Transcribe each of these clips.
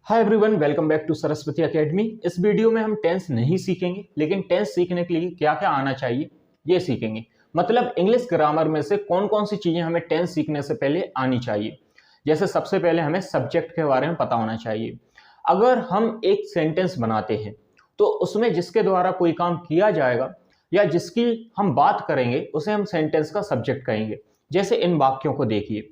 Hi everyone, welcome back to Saraswati academy. इस video में हम टेंस नहीं सीखेंगे, लेकिन टेंस सीखने के लिए क्या क्या आना चाहिए ये सीखेंगे। मतलब इंग्लिश ग्रामर में से कौन कौन सी चीज़ें हमें टेंस सीखने से पहले आनी चाहिए। जैसे सबसे पहले हमें सब्जेक्ट के बारे में पता होना चाहिए। अगर हम एक सेंटेंस बनाते हैं तो उसमें जिसके द्वारा कोई काम किया जाएगा या जिसकी हम बात करेंगे उसे हम सेंटेंस का सब्जेक्ट कहेंगे। जैसे इन वाक्यों को देखिए,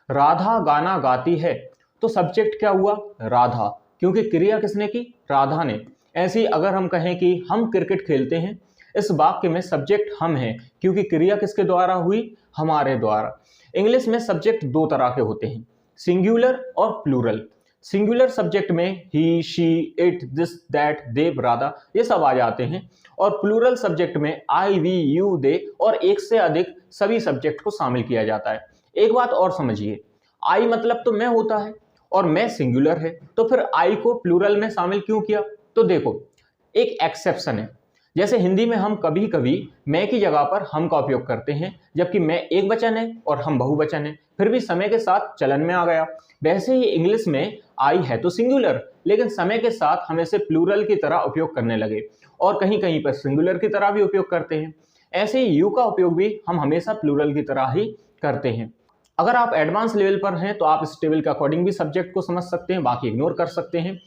राधा गाना गाती है, तो सब्जेक्ट क्या हुआ? राधा, क्योंकि क्रिया किसने की? राधा ने। ऐसे ही अगर हम कहें कि हम क्रिकेट खेलते हैं, इस वाक्य में सब्जेक्ट हम हैं, क्योंकि क्रिया किसके द्वारा हुई? हमारे द्वारा। इंग्लिश में सब्जेक्ट दो तरह के होते हैं, सिंगुलर और प्लूरल। सिंगुलर सब्जेक्ट में ही, शी, इट, दिस, दैट, दे, राधा ये सब आ जाते हैं, और प्लूरल सब्जेक्ट में आई, वी, यू, दे और एक से अधिक सभी सब्जेक्ट को शामिल किया जाता है। एक बात और समझिए, आई मतलब तो मैं होता है और मैं सिंगुलर है, तो फिर आई को प्लूरल में शामिल क्यों किया? तो देखो, एक एक्सेप्शन है। जैसे हिंदी में हम कभी कभी मैं की जगह पर हम का उपयोग करते हैं, जबकि मैं एक वचन है और हम बहुवचन है, फिर भी समय के साथ चलन में आ गया। वैसे ही इंग्लिश में आई है तो सिंगुलर, लेकिन समय के साथ हम इसे प्लूरल की तरह उपयोग करने लगे और कहीं कहीं पर सिंगुलर की तरह भी उपयोग करते हैं। ऐसे ही यू का उपयोग भी हम हमेशा प्लूरल की तरह ही करते हैं। अगर आप एडवांस लेवल पर हैं तो आप इस टेबल के अकॉर्डिंग भी सब्जेक्ट को समझ सकते हैं, बाकी इग्नोर कर सकते हैं।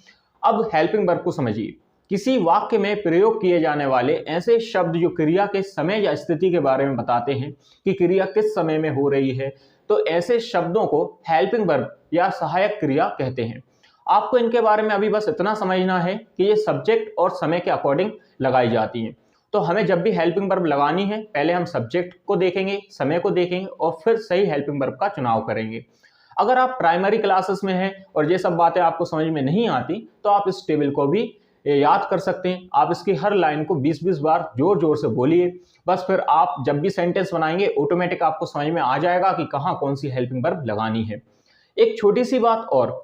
अब हेल्पिंग वर्ब को समझिए। किसी वाक्य में प्रयोग किए जाने वाले ऐसे शब्द जो क्रिया के समय या स्थिति के बारे में बताते हैं कि क्रिया किस समय में हो रही है, तो ऐसे शब्दों को हेल्पिंग वर्ब या सहायक क्रिया कहते हैं। आपको इनके बारे में अभी बस इतना समझना है कि ये सब्जेक्ट और समय के अकॉर्डिंग लगाई जाती हैं। तो हमें जब भी हेल्पिंग वर्ब लगानी है, पहले हम सब्जेक्ट को देखेंगे, समय को देखेंगे और फिर सही हेल्पिंग वर्ब का चुनाव करेंगे। अगर आप प्राइमरी क्लासेस में हैं और ये सब बातें आपको समझ में नहीं आती, तो आप इस टेबल को भी याद कर सकते हैं। आप इसकी हर लाइन को 20-20 बार जोर जोर से बोलिए, बस फिर आप जब भी सेंटेंस बनाएंगे ऑटोमेटिक आपको समझ में आ जाएगा कि कहाँ कौन सी हेल्पिंग वर्ब लगानी है। एक छोटी सी बात और,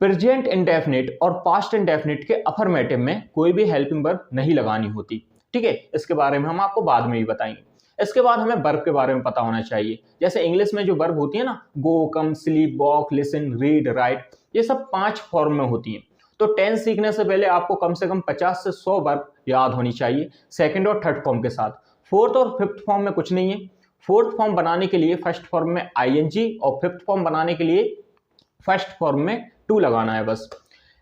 प्रेजेंट इंडेफिनिट और पास्ट इंडेफिनिट के अफर्मेटिव में कोई भी हेल्पिंग वर्ब नहीं लगानी होती, ठीक है। इसके बारे में हम आपको बाद में ही बताएंगे। इसके बाद हमें वर्ब के बारे में पता होना चाहिए। जैसे इंग्लिश में जो वर्ब होती है ना, go, come, sleep, walk, listen, read, write, ये सब 5 फॉर्म में होती हैं। तो टेंस सीखने से पहले आपको कम से कम 50 से 100 वर्ब याद होनी चाहिए, सेकंड और थर्ड फॉर्म के साथ। फोर्थ और फिफ्थ फॉर्म में कुछ नहीं है। फोर्थ फॉर्म बनाने के लिए फर्स्ट फॉर्म में आईएनजी और फिफ्थ फॉर्म बनाने के लिए फर्स्ट फॉर्म में टू लगाना है बस।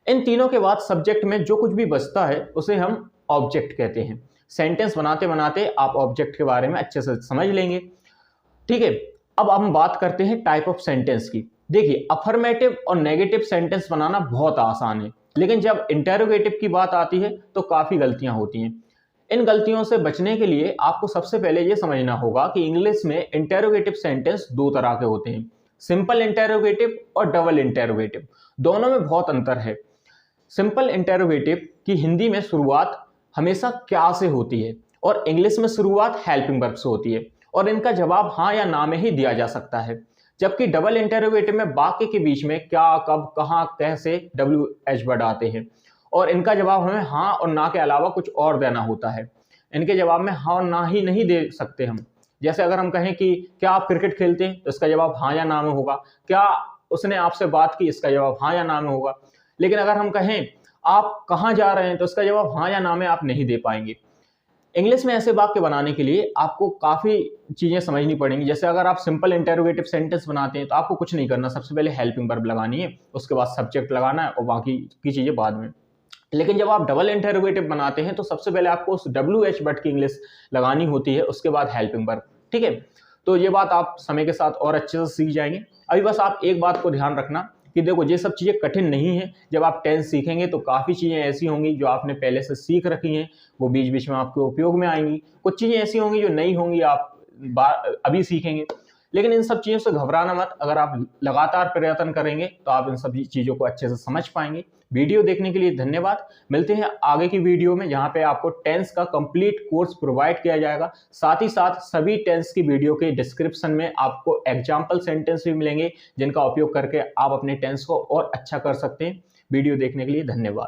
इन तीनों के बाद सब्जेक्ट में जो कुछ भी बचता है उसे हम ऑब्जेक्ट कहते हैं। सेंटेंस बनाते बनाते आप ऑब्जेक्ट के बारे में अच्छे से समझ लेंगे, ठीक है। अब हम बात करते हैं टाइप ऑफ सेंटेंस की। देखिए, अफर्मेटिव और नेगेटिव सेंटेंस बनाना बहुत आसान है, लेकिन जब इंटेरोगेटिव की बात आती है तो काफी गलतियां होती हैं। इन गलतियों से बचने के लिए आपको सबसे पहले यह समझना होगा कि इंग्लिश में इंटेरोगेटिव सेंटेंस दो तरह के होते हैं, सिंपल इंटेरोगेटिव और डबल इंटेरोगेटिव। दोनों में बहुत अंतर है। सिंपल इंटेरोगेटिव की हिंदी में शुरुआत हमेशा क्या से होती है और इंग्लिश में शुरुआत हेल्पिंग वर्ब से होती है, और इनका जवाब हाँ या ना में ही दिया जा सकता है। जबकि डबल इंटेरोगेटिव में वाक्य के बीच में क्या, कब, कहाँ, कैसे WH वर्ड आते हैं और इनका जवाब हमें हाँ और ना के अलावा कुछ और देना होता है। इनके जवाब में हाँ और ना ही नहीं दे सकते हम। जैसे अगर हम कहें कि क्या आप क्रिकेट खेलते हैं, तो इसका जवाब हाँ या ना में होगा। क्या उसने आपसे बात की, इसका जवाब हाँ या ना में होगा। लेकिन अगर हम कहें आप कहाँ जा रहे हैं, तो इसका जवाब हाँ या ना में आप नहीं दे पाएंगे। इंग्लिश में ऐसे वाक्य बनाने के लिए आपको काफ़ी चीज़ें समझनी पड़ेंगी। जैसे अगर आप सिंपल इंटेरोगेटिव सेंटेंस बनाते हैं तो आपको कुछ नहीं करना, सबसे पहले हेल्पिंग वर्ब लगानी है, उसके बाद सब्जेक्ट लगाना है और बाकी की चीज़ें बाद में। लेकिन जब आप डबल इंटेरोगेटिव बनाते हैं तो सबसे पहले आपको उस WH वर्ड की इंग्लिश लगानी होती है, उसके बाद हेल्पिंग वर्ब, ठीक है। तो ये बात आप समय के साथ और अच्छे से सीख जाएंगे। अभी बस आप एक बात को ध्यान रखना कि देखो, ये सब चीज़ें कठिन नहीं है। जब आप टेंस सीखेंगे तो काफ़ी चीज़ें ऐसी होंगी जो आपने पहले से सीख रखी हैं, वो बीच बीच में आपके उपयोग में आएंगी। कुछ चीज़ें ऐसी होंगी जो नहीं होंगी, आप अभी सीखेंगे। लेकिन इन सब चीज़ों से घबराना मत। अगर आप लगातार प्रयत्न करेंगे तो आप इन सभी चीज़ों को अच्छे से समझ पाएंगे। वीडियो देखने के लिए धन्यवाद। मिलते हैं आगे की वीडियो में, जहाँ पे आपको टेंस का कंप्लीट कोर्स प्रोवाइड किया जाएगा। साथ ही साथ सभी टेंस की वीडियो के डिस्क्रिप्शन में आपको एग्जाम्पल सेंटेंस भी मिलेंगे, जिनका उपयोग करके आप अपने टेंस को और अच्छा कर सकते हैं। वीडियो देखने के लिए धन्यवाद।